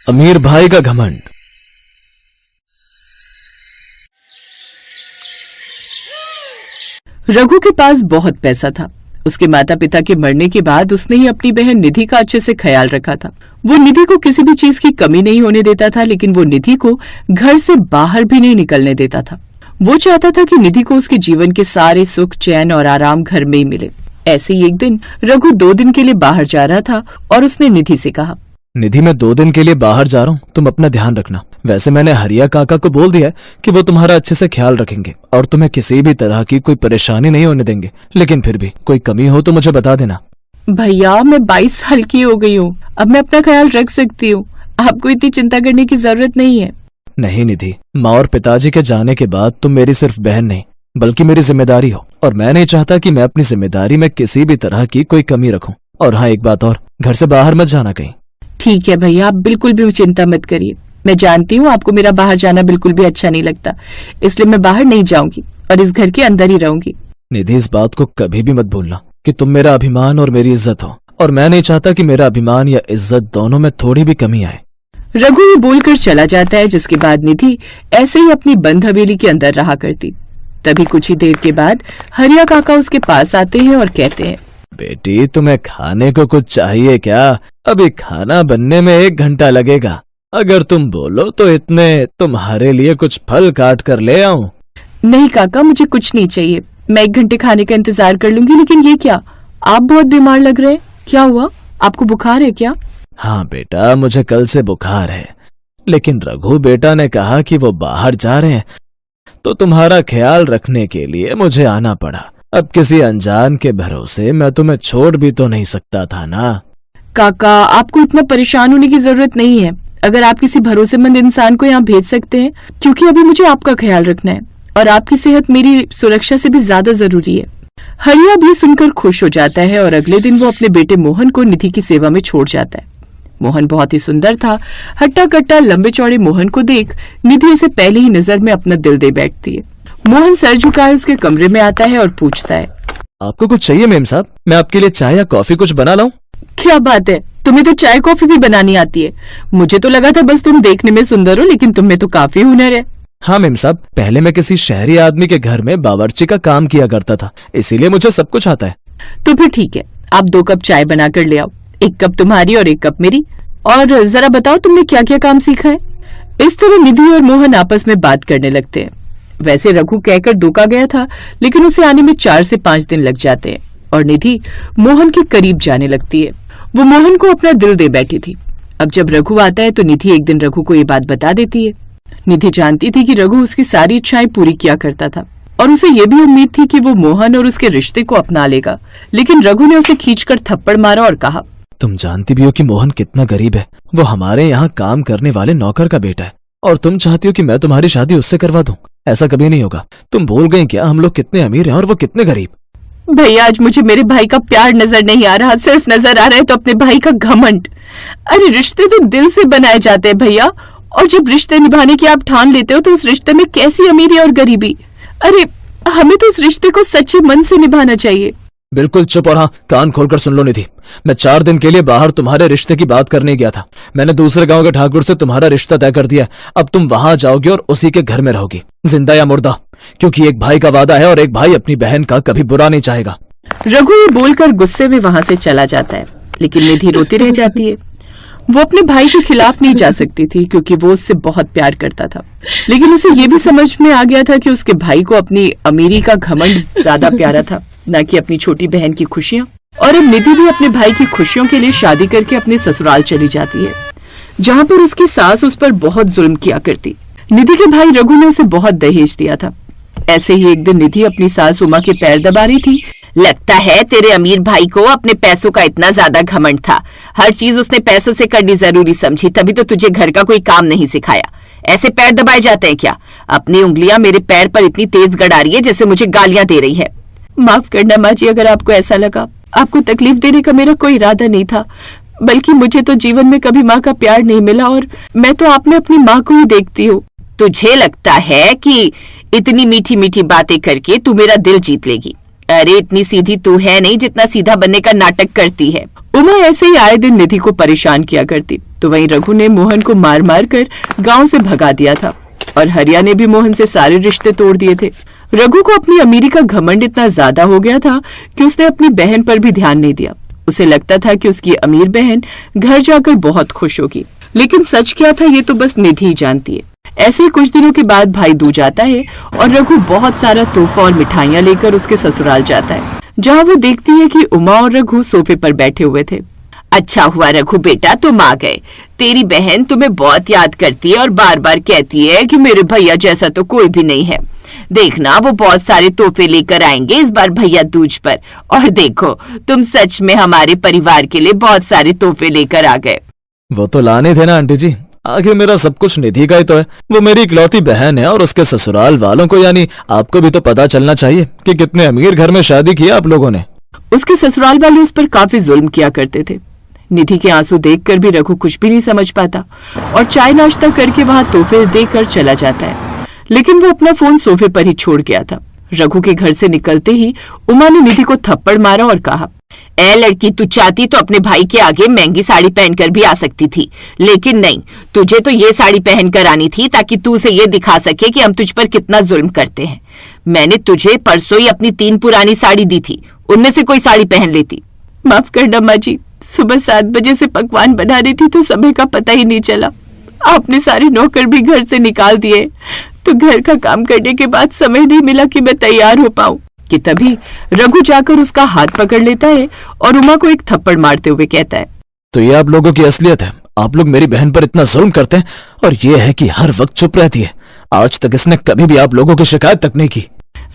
अमीर भाई का घमंड। रघु के पास बहुत पैसा था। उसके माता पिता के मरने के बाद उसने ही अपनी बहन निधि का अच्छे से ख्याल रखा था। वो निधि को किसी भी चीज की कमी नहीं होने देता था, लेकिन वो निधि को घर से बाहर भी नहीं निकलने देता था। वो चाहता था कि निधि को उसके जीवन के सारे सुख, चैन और आराम घर में ही मिले। ऐसे ही एक दिन रघु 2 दिन के लिए बाहर जा रहा था और उसने निधि से कहा, निधि मैं 2 दिन के लिए बाहर जा रहा हूँ, तुम अपना ध्यान रखना। वैसे मैंने हरिया काका को बोल दिया है कि वो तुम्हारा अच्छे से ख्याल रखेंगे और तुम्हें किसी भी तरह की कोई परेशानी नहीं होने देंगे, लेकिन फिर भी कोई कमी हो तो मुझे बता देना। भैया मैं 22 साल की हो गई हूँ, अब मैं अपना ख्याल रख सकती हूँ, आपको इतनी चिंता करने की जरूरत नहीं है। नहीं निधि, माँ और पिताजी के जाने के बाद तुम मेरी सिर्फ बहन नहीं बल्कि मेरी जिम्मेदारी हो, और मैं नहीं चाहता कि मैं अपनी जिम्मेदारी में किसी भी तरह की कोई कमी रखूं। और हाँ, एक बात और, घर से बाहर मत जाना कहीं। ठीक है भैया, आप बिल्कुल भी चिंता मत करिए। मैं जानती हूँ आपको मेरा बाहर जाना बिल्कुल भी अच्छा नहीं लगता, इसलिए मैं बाहर नहीं जाऊंगी और इस घर के अंदर ही रहूंगी। निधि, इस बात को कभी भी मत भूलना कि तुम मेरा अभिमान और मेरी इज्जत हो, और मैं नहीं चाहता कि मेरा अभिमान या इज्जत दोनों में थोड़ी भी कमी आए। रघु ये बोलकर चला जाता है, जिसके बाद निधि ऐसे ही अपनी बंद हवेली के अंदर रहा करती। तभी कुछ ही देर के बाद हरिया काका उसके पास आते हैं और कहते हैं, बेटी तुम्हें खाने को कुछ चाहिए क्या? अभी खाना बनने में 1 घंटा लगेगा। अगर तुम बोलो तो इतने तुम्हारे लिए कुछ फल काट कर ले आऊं। नहीं काका, मुझे कुछ नहीं चाहिए, मैं 1 घंटे खाने का इंतजार कर लूंगी। लेकिन ये क्या, आप बहुत बीमार लग रहे हैं, क्या हुआ? आपको बुखार है क्या? हाँ बेटा, मुझे कल से बुखार है, लेकिन रघु बेटा ने कहा कि वो बाहर जा रहे हैं तो तुम्हारा ख्याल रखने के लिए मुझे आना पड़ा। अब किसी अनजान के भरोसे मैं तुम्हें छोड़ भी तो नहीं सकता था ना। काका, आपको इतना परेशान होने की जरूरत नहीं है। अगर आप किसी भरोसेमंद इंसान को यहाँ भेज सकते हैं, क्योंकि अभी मुझे आपका ख्याल रखना है और आपकी सेहत मेरी सुरक्षा से भी ज्यादा जरूरी है। हरिया भी सुनकर खुश हो जाता है और अगले दिन वो अपने बेटे मोहन को निधि की सेवा में छोड़ जाता है। मोहन बहुत ही सुंदर था। हट्टा कट्टा लंबे चौड़े मोहन को देख निधि उसे पहली ही नजर में अपना दिल दे बैठती है। मोहन सर झुकाए उसके कमरे में आता है और पूछता है, आपको कुछ चाहिए मेम साहब? मैं आपके लिए चाय या कॉफी कुछ बना लाऊं? क्या बात है, तुम्हें तो चाय कॉफी भी बनानी आती है। मुझे तो लगा था बस तुम देखने में सुंदर हो, लेकिन तुम में तो काफी हुनर है। हाँ मेम साहब, पहले मैं किसी शहरी आदमी के घर में बावर्ची का काम किया करता था, इसीलिए मुझे सब कुछ आता है। तो फिर ठीक है, आप 2 कप चाय बना कर ले आओ, 1 कप तुम्हारी और 1 कप मेरी। और जरा बताओ तुमने क्या क्या काम सीखा है। इस तरह निधि और मोहन आपस में बात करने लगते हैं। वैसे रघु कहकर धोखा गया था, लेकिन उसे आने में 4 से 5 दिन लग जाते हैं और निधि मोहन के करीब जाने लगती है। वो मोहन को अपना दिल दे बैठी थी। अब जब रघु आता है तो निधि एक दिन रघु को ये बात बता देती है। निधि जानती थी कि रघु उसकी सारी इच्छाएं पूरी किया करता था और उसे ये भी उम्मीद थी कि वो मोहन और उसके रिश्ते को अपना लेगा, लेकिन रघु ने उसे खींचकर थप्पड़ मारा और कहा, तुम जानती भी हो कि मोहन कितना गरीब है। वो हमारे यहाँ काम करने वाले नौकर का बेटा है और तुम चाहती हो कि मैं तुम्हारी शादी उससे करवा दूं। ऐसा कभी नहीं होगा। तुम भूल गई क्या हम लोग कितने अमीर हैं और वो कितने गरीब। भैया, आज मुझे मेरे भाई का प्यार नजर नहीं आ रहा, सिर्फ नजर आ रहा है तो अपने भाई का घमंड। अरे रिश्ते तो दिल से बनाए जाते हैं भैया, और जब रिश्ते निभाने की आप ठान लेते हो तो उस रिश्ते में कैसी अमीरी और गरीबी। अरे हमें तो उस रिश्ते को सच्चे मन से निभाना चाहिए। बिल्कुल चुप और हाँ, कान खोलकर सुन लो निधि। मैं 4 दिन के लिए बाहर तुम्हारे रिश्ते की बात करने गया था। मैंने दूसरे गांव के ठाकुर से तुम्हारा रिश्ता तय कर दिया। अब तुम वहां जाओगी और उसी के घर में रहोगी, जिंदा या मुर्दा, क्योंकि एक भाई का वादा है और एक भाई अपनी बहन का कभी बुरा नहीं चाहेगा। रघु ये बोलकर गुस्से में वहां से चला जाता है, लेकिन निधि रोती रह जाती है। वो अपने भाई के खिलाफ नहीं जा सकती थी क्योंकि वो उससे बहुत प्यार करता था, लेकिन उसे ये भी समझ में आ गया था कि उसके भाई को अपनी अमीरी का घमंड ज्यादा प्यारा था, न कि अपनी छोटी बहन की खुशियां। और अब निधि भी अपने भाई की खुशियों के लिए शादी करके अपने ससुराल चली जाती है, जहाँ पर उसकी सास उस पर बहुत जुल्म किया करती। निधि के भाई रघु ने उसे बहुत दहेज दिया था। ऐसे ही एक दिन निधि अपनी सास उमा के पैर दबा रही थी। लगता है तेरे अमीर भाई को अपने पैसों का इतना ज्यादा घमंड था। हर चीज उसने पैसों से करनी जरूरी समझी, तभी तो तुझे घर का कोई काम नहीं सिखाया। ऐसे पैर दबाए जाते हैं क्या? अपनी उंगलियां मेरे पैर पर इतनी तेज गड़ा रही है जैसे मुझे गालियां दे रही है। माफ करना माँ जी, अगर आपको ऐसा लगा। आपको तकलीफ देने का मेरा कोई इरादा नहीं था, बल्कि मुझे तो जीवन में कभी माँ का प्यार नहीं मिला और मैं तो आप में अपनी माँ को ही देखती हूँ। तुझे लगता है कि इतनी मीठी मीठी बातें करके तू मेरा दिल जीत लेगी? अरे इतनी सीधी तू है नहीं जितना सीधा बनने का नाटक करती है। उमा ऐसे ही आए दिन निधि को परेशान किया करती, तो वहीं रघु ने मोहन को मार मार कर गांव से भगा दिया था और हरिया ने भी मोहन से सारे रिश्ते तोड़ दिए थे। रघु को अपनी अमीरी का घमंड इतना ज्यादा हो गया था कि उसने अपनी बहन पर भी ध्यान नहीं दिया। उसे लगता था कि उसकी अमीर बहन घर जाकर बहुत खुश होगी, लेकिन सच क्या था ये तो बस निधि ही जानती है। ऐसे ही कुछ दिनों के बाद भाई दूज आता है और रघु बहुत सारा तोहफा और मिठाइयां लेकर उसके ससुराल जाता है, जहाँ वो देखती है कि उमा और रघु सोफे पर बैठे हुए थे। अच्छा हुआ रघु बेटा तुम आ गए। तेरी बहन तुम्हें बहुत याद करती है और बार बार कहती है कि मेरे भैया जैसा तो कोई भी नहीं है। देखना वो बहुत सारे तोहफे लेकर आएंगे इस बार भैया दूज पर। और देखो तुम सच में हमारे परिवार के लिए बहुत सारे तोहफे लेकर आ गए। वो तो लाने थे ना आंटी जी, आखिर मेरा सब कुछ निधि का ही तो है। वो मेरी इकलौती बहन है और उसके ससुराल वालों को यानी आपको भी तो पता चलना चाहिए कि कितने अमीर घर में शादी की आप लोगों ने। उसके ससुराल वाले उस पर काफी जुल्म किया करते थे। निधि के आंसू देखकर भी रघु कुछ भी नहीं समझ पाता और चाय नाश्ता करके वहां तोहफे देकर चला जाता है, लेकिन वो अपना फोन सोफे पर ही छोड़ गया था। रघु के घर से निकलते ही उमा ने निधि को थप्पड़ मारा और कहा, ए लड़की तू चाहती तो अपने भाई के आगे महंगी साड़ी पहनकर भी आ सकती थी, लेकिन नहीं, तुझे तो ये साड़ी पहन कर आनी थी ताकि तू उसे ये दिखा सके कि हम तुझ पर कितना जुल्म करते हैं। मैंने तुझे परसों ही अपनी 3 पुरानी साड़ी दी थी, उनमें से कोई साड़ी पहन लेती। माफ करना माँ जी, सुबह 7 बजे से पकवान बना रही थी तो समय का पता ही नहीं चला। आपने सारे नौकर भी घर से निकाल दिए तो घर का काम करने के बाद समय नहीं मिला कि मैं तैयार हो पाऊं। कि तभी रघु जाकर उसका हाथ पकड़ लेता है और उमा को एक थप्पड़ मारते हुए कहता है, तो ये आप लोगों की असलियत है। आप लोग मेरी बहन पर इतना जुल्म करते हैं और ये है कि हर वक्त चुप रहती है। आज तक इसने कभी भी आप लोगों की शिकायत तक नहीं की।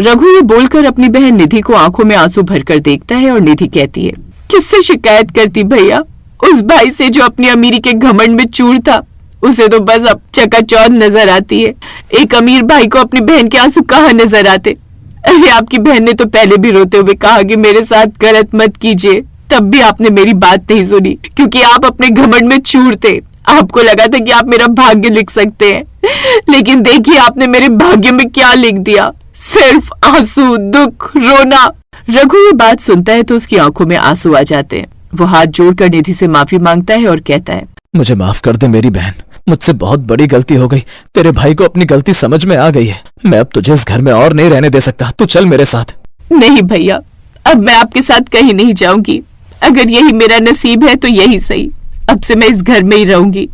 रघु ये बोलकर अपनी बहन निधि को आंखों में आंसू भरकर देखता है और निधि कहती है, किससे शिकायत करती भैया? उस भाई से जो अपनी अमीरी के घमंड में चूर था। उसे तो बस अब चकाचौंध नजर आती है। एक अमीर भाई को अपनी बहन के आंसू कहाँ नजर आते? अरे आपकी बहन ने तो पहले भी रोते हुए कहा कि मेरे साथ गलत मत कीजिए, तब भी आपने मेरी बात नहीं सुनी क्योंकि आप अपने घमंड में चूर थे। आपको लगा था कि आप मेरा भाग्य लिख सकते हैं, लेकिन देखिए आपने मेरे भाग्य में क्या लिख दिया, सिर्फ आंसू, दुख, रोना। रघु ये बात सुनता है तो उसकी आंखों में आंसू आ जाते हैं। वो हाथ जोड़कर निधि से माफी मांगता है और कहता है, मुझे माफ कर दे मेरी बहन, मुझसे बहुत बड़ी गलती हो गई। तेरे भाई को अपनी गलती समझ में आ गई है। मैं अब तुझे इस घर में और नहीं रहने दे सकता, तू चल मेरे साथ। नहीं भैया, अब मैं आपके साथ कहीं नहीं जाऊंगी। अगर यही मेरा नसीब है तो यही सही। अब से मैं इस घर में ही रहूंगी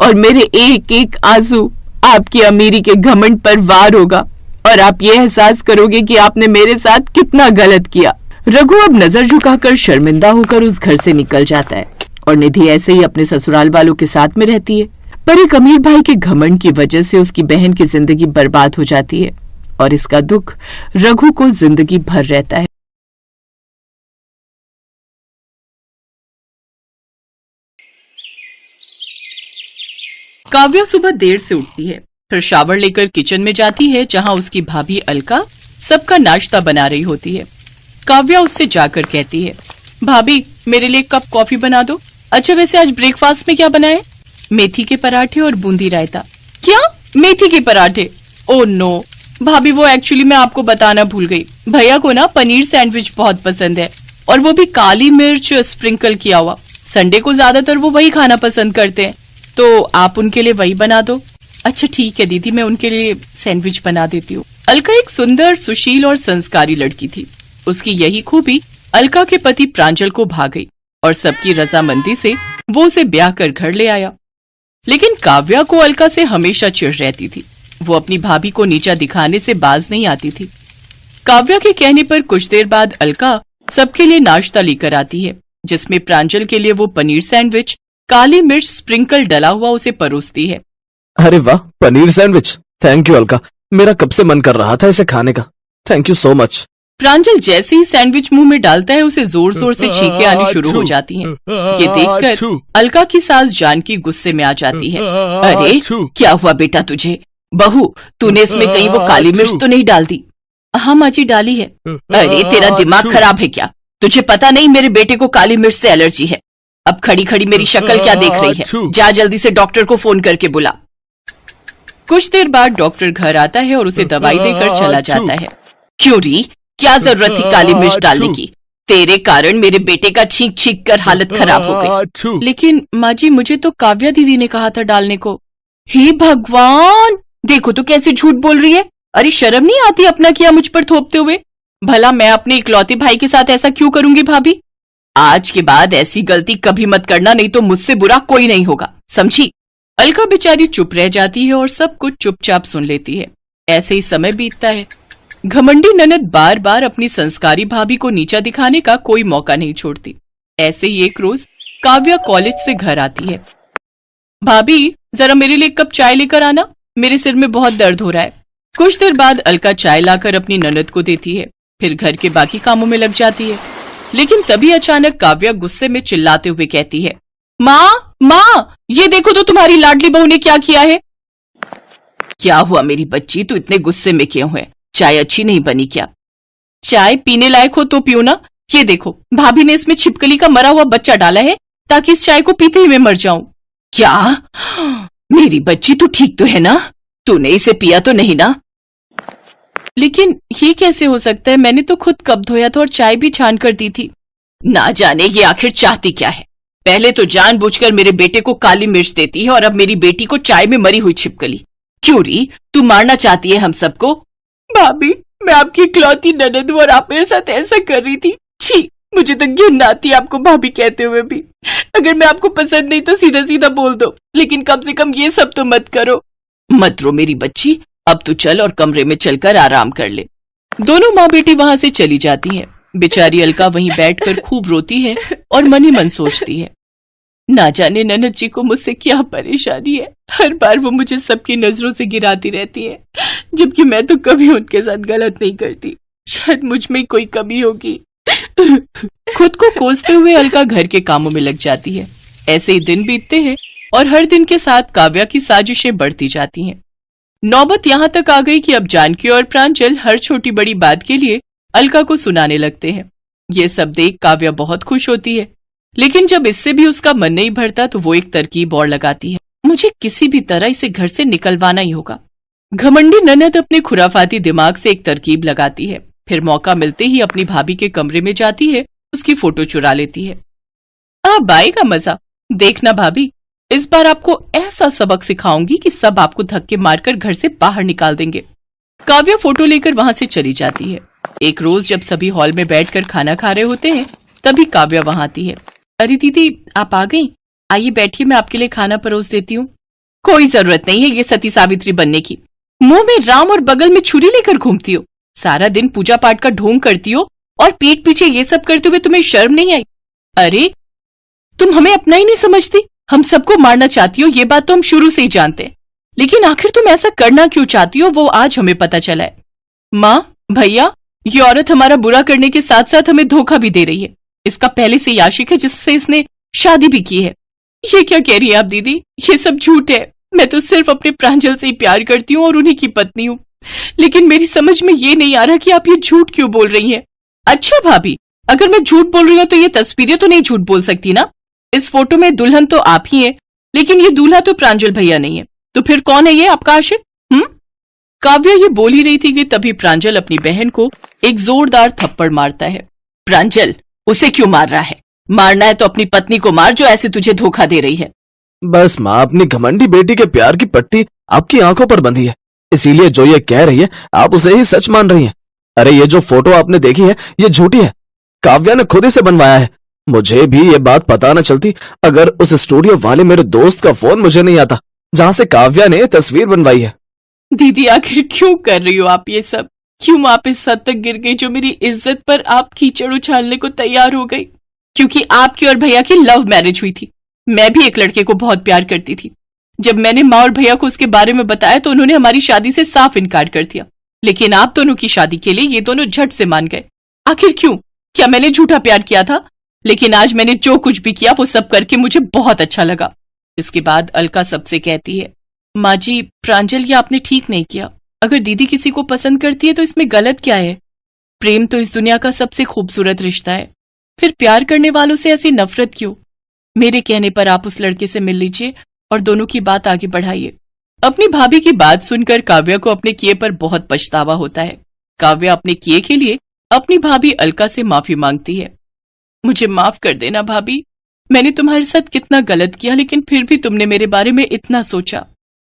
और मेरे एक एक आंसू आपकी अमीरी के घमंड पर वार होगा और आप ये एहसास करोगे कि आपने मेरे साथ कितना गलत किया। रघु अब नजर झुकाकर शर्मिंदा होकर उस घर से निकल जाता है और निधि ऐसे ही अपने ससुराल वालों के साथ में रहती है। पर एक अमीर भाई के घमंड की वजह से उसकी बहन की जिंदगी बर्बाद हो जाती है और इसका दुख रघु को जिंदगी भर रहता है। काव्या सुबह देर से उठती है, फिर शावर लेकर किचन में जाती है जहां उसकी भाभी अलका सबका नाश्ता बना रही होती है। काव्या उससे जाकर कहती है, भाभी मेरे लिए 1 कप कॉफी बना दो। अच्छा वैसे आज ब्रेकफास्ट में क्या बनाए? मेथी के पराठे और बूंदी रायता। क्या? मेथी के पराठे? ओह नो भाभी, वो एक्चुअली मैं आपको बताना भूल गई। भैया को ना पनीर सैंडविच बहुत पसंद है और वो भी काली मिर्च स्प्रिंकल किया हुआ। संडे को ज्यादातर वो वही खाना पसंद करते हैं, तो आप उनके लिए वही बना दो। अच्छा ठीक है दीदी, मैं उनके लिए सैंडविच बना देती हूँ। अलका एक सुंदर, सुशील और संस्कारी लड़की थी। उसकी यही खूबी अलका के पति प्रांजल को भा गई और सबकी रजामंदी से वो उसे ब्याह कर घर ले आया। लेकिन काव्या को अलका से हमेशा चिढ़ रहती थी। वो अपनी भाभी को नीचा दिखाने से बाज नहीं आती थी। काव्या के कहने पर कुछ देर बाद अलका सबके लिए नाश्ता लेकर आती है, जिसमें प्रांजल के लिए वो पनीर सैंडविच काली मिर्च स्प्रिंकल डला हुआ उसे परोसती है। अरे वाह, paneer sandwich, thank you Alka, मेरा कब से मन कर रहा था इसे खाने का, थैंक यू सो मच। प्रांजल जैसे ही सैंडविच मुंह में डालता है उसे जोर जोर से छींकें आनी शुरू हो जाती हैं। ये देखकर अलका की सास जानकी गुस्से में आ जाती है। अरे क्या हुआ बेटा तुझे? बहू तूने इसमें कहीं वो काली मिर्च तो नहीं डाल दी? हाँ माँ जी डाली है। अरे तेरा दिमाग खराब है क्या? तुझे पता नहीं मेरे बेटे को काली मिर्च से एलर्जी है। अब खड़ी खड़ी मेरी शक्ल क्या देख रही है? जा जल्दी से डॉक्टर को फोन करके बुला। कुछ देर बाद डॉक्टर घर आता है और उसे दवाई देकर चला जाता है। क्यों री, क्या जरूरत थी काली मिर्च डालने की? तेरे कारण मेरे बेटे का छींक छींक कर हालत खराब हो गई। लेकिन माँ जी, मुझे तो काव्या दीदी ने कहा था डालने को। हे भगवान, देखो तो कैसे झूठ बोल रही है। अरे शर्म नहीं आती अपना किया मुझ पर थोपते हुए? भला मैं अपने इकलौते भाई के साथ ऐसा क्यों करूंगी भाभी? आज के बाद ऐसी गलती कभी मत करना, नहीं तो मुझसे बुरा कोई नहीं होगा, समझी? अलका बेचारी चुप रह जाती है और सब कुछ चुपचाप सुन लेती है। ऐसे ही समय बीतता है। घमंडी ननद बार बार अपनी संस्कारी भाभी को नीचा दिखाने का कोई मौका नहीं छोड़ती। ऐसे ही एक रोज काव्या कॉलेज से घर आती है। भाभी, जरा मेरे लिए एक कप चाय लेकर आना, मेरे सिर में बहुत दर्द हो रहा है। कुछ देर बाद अलका चाय लाकर अपनी ननद को देती है, फिर घर के बाकी कामों में लग जाती है। लेकिन तभी अचानक काव्या गुस्से में चिल्लाते हुए कहती है, माँ माँ, ये देखो तो तुम्हारी लाडली बहू ने क्या किया है। क्या हुआ मेरी बच्ची, तू इतने गुस्से में क्यों है? चाय अच्छी नहीं बनी क्या? चाय पीने लायक हो तो पियो ना। ये देखो, भाभी ने इसमें छिपकली का मरा हुआ बच्चा डाला है ताकि इस चाय को पीते ही मैं मर जाऊं। क्या? मेरी बच्ची तू ठीक तो है ना? तूने इसे पिया तो नहीं ना? लेकिन ये कैसे हो सकता है? मैंने तो खुद कप धोया था और चाय भी छान कर दी थी। ना जाने ये आखिर चाहती क्या है। पहले तो जानबूझकर मेरे बेटे को काली मिर्च देती है और अब मेरी बेटी को चाय में मरी हुई छिपकली। क्यों री, तू मारना चाहती है हम सबको? भाभी, मैं आपकी इकलौती ननद हूं और आप मेरे साथ ऐसा कर रही थी। छी, मुझे तो घिन आती है आपको भाभी कहते हुए भी। अगर मैं आपको पसंद नहीं तो सीधा सीधा बोल दो, लेकिन कम से कम ये सब तो मत करो। मत रो मेरी बच्ची, अब तू चल और कमरे में चलकर आराम कर ले। दोनों माँ बेटी वहां से चली जाती हैं। बेचारी अलका वहीं बैठकर खूब रोती है और मन ही मन सोचती है, ना जाने ननद जी को मुझसे क्या परेशानी है। हर बार वो मुझे सबकी नजरों से गिराती रहती है, जबकि मैं तो कभी उनके साथ गलत नहीं करती। शायद मुझ में कोई कमी होगी। खुद को कोसते हुए अलका घर के कामों में लग जाती है। ऐसे ही दिन बीतते हैं और हर दिन के साथ काव्या की साजिशें बढ़ती जाती हैं। नौबत यहाँ तक आ गई कि अब जानकी और प्रांजल हर छोटी बड़ी बात के लिए अलका को सुनाने लगते हैं। ये सब देख काव्या बहुत खुश होती है, लेकिन जब इससे भी उसका मन नहीं भरता तो वो एक तरकीब और लगाती है। मुझे किसी भी तरह इसे घर से निकलवाना ही होगा। घमंडी ननद अपने खुराफाती दिमाग से एक तरकीब लगाती है, फिर मौका मिलते ही अपनी भाभी के कमरे में जाती है, उसकी फोटो चुरा लेती है। अब आएगा मजा, देखना भाभी, इस बार आपको ऐसा सबक सिखाऊंगी कि सब आपको धक्के मारकर घर से बाहर निकाल देंगे। काव्या फोटो लेकर वहां से चली जाती है। एक रोज जब सभी हॉल में बैठकर खाना खा रहे होते हैं, तभी काव्या वहां आती है। अरे दीदी, आप आ गई? आइए बैठिए, मैं आपके लिए खाना परोस देती हूँ। कोई जरूरत नहीं है ये सती सावित्री बनने की। मुंह में राम और बगल में छुरी लेकर घूमती हो। सारा दिन पूजा पाठ का ढोंग करती हो और पीठ पीछे ये सब करते हुए तुम्हें शर्म नहीं आई? अरे तुम हमें अपना ही नहीं समझती। हम सबको मारना चाहती हो, ये बात तो हम शुरू से ही जानते हैं, लेकिन आखिर तुम ऐसा करना क्यों चाहती हो वो आज हमें पता चला है। माँ, भैया, ये औरत हमारा बुरा करने के साथ साथ हमें धोखा भी दे रही है। इसका पहले से ही आशिक है जिससे इसने शादी भी की है। ये क्या कह रही है आप दीदी? ये सब झूठ है। मैं तो सिर्फ अपने प्रांजल से ही प्यार करती हूँ और उन्हीं की पत्नी हूँ, लेकिन मेरी समझ में ये नहीं आ रहा कि आप ये झूठ क्यों बोल रही हैं। अच्छा भाभी, अगर मैं झूठ बोल रही हूँ तो ये तस्वीरें तो नहीं झूठ बोल सकती ना? इस फोटो में दुल्हन तो आप ही हैं, लेकिन ये दूल्हा तो प्रांजल भैया नहीं है। तो फिर कौन है ये आपका आशिक? काव्या ये बोल ही रही थी कि तभी प्रांजल अपनी बहन को एक जोरदार थप्पड़ मारता है। प्रांजल, उसे क्यों मार रहा है? मारना है तो अपनी पत्नी को मार जो ऐसे तुझे धोखा दे रही है। बस माँ, अपनी घमंडी बेटी के प्यार की पट्टी आपकी आंखों पर बंधी है, इसीलिए जो ये कह रही है आप उसे ही सच मान रही हैं। अरे ये जो फोटो आपने देखी है ये झूठी है, काव्या ने खुद इसे बनवाया है। मुझे भी ये बात पता न चलती अगर उस स्टूडियो वाले मेरे दोस्त का फोन मुझे नहीं आता जहां से काव्या ने तस्वीर बनवाई है। दीदी, आखिर क्यों कर रही हो आप ये सब? क्यों आप इस हद तक गिर गई जो मेरी इज्जत पर आप कीचड़ उछालने को तैयार हो गई? क्योंकि आपकी और भैया की लव मैरिज हुई थी। मैं भी एक लड़के को बहुत प्यार करती थी। जब मैंने माँ और भैया को उसके बारे में बताया तो उन्होंने हमारी शादी से साफ इनकार कर दिया, लेकिन आप दोनों की शादी के लिए ये दोनों झट से मान गए। आखिर क्यों? क्या मैंने झूठा प्यार किया था? लेकिन आज मैंने जो कुछ भी किया वो सब करके मुझे बहुत अच्छा लगा। इसके बाद अलका सबसे कहती है, माँ जी, प्रांजल, ये आपने ठीक नहीं किया। अगर दीदी किसी को पसंद करती है तो इसमें गलत क्या है? प्रेम तो इस दुनिया का सबसे खूबसूरत रिश्ता है, फिर प्यार करने वालों से ऐसी नफरत क्यों? मेरे कहने पर आप उस लड़के से मिल लीजिए और दोनों की बात आगे बढ़ाइए। अपनी भाभी की बात सुनकर काव्या को अपने किए पर बहुत पछतावा होता है। काव्या अपने किए के लिए अपनी भाभी अलका से माफी मांगती है। मुझे माफ कर देना भाभी, मैंने तुम्हारे साथ कितना गलत किया, लेकिन फिर भी तुमने मेरे बारे में इतना सोचा।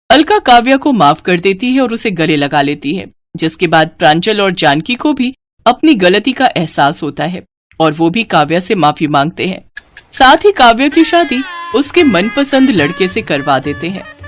अलका काव्या को माफ कर देती है और उसे गले लगा लेती है, जिसके बाद प्रांजल और जानकी को भी अपनी गलती का एहसास होता है और वो भी काव्या से माफी मांगते हैं। साथ ही काव्या की शादी उसके मनपसंद लड़के से करवा देते हैं।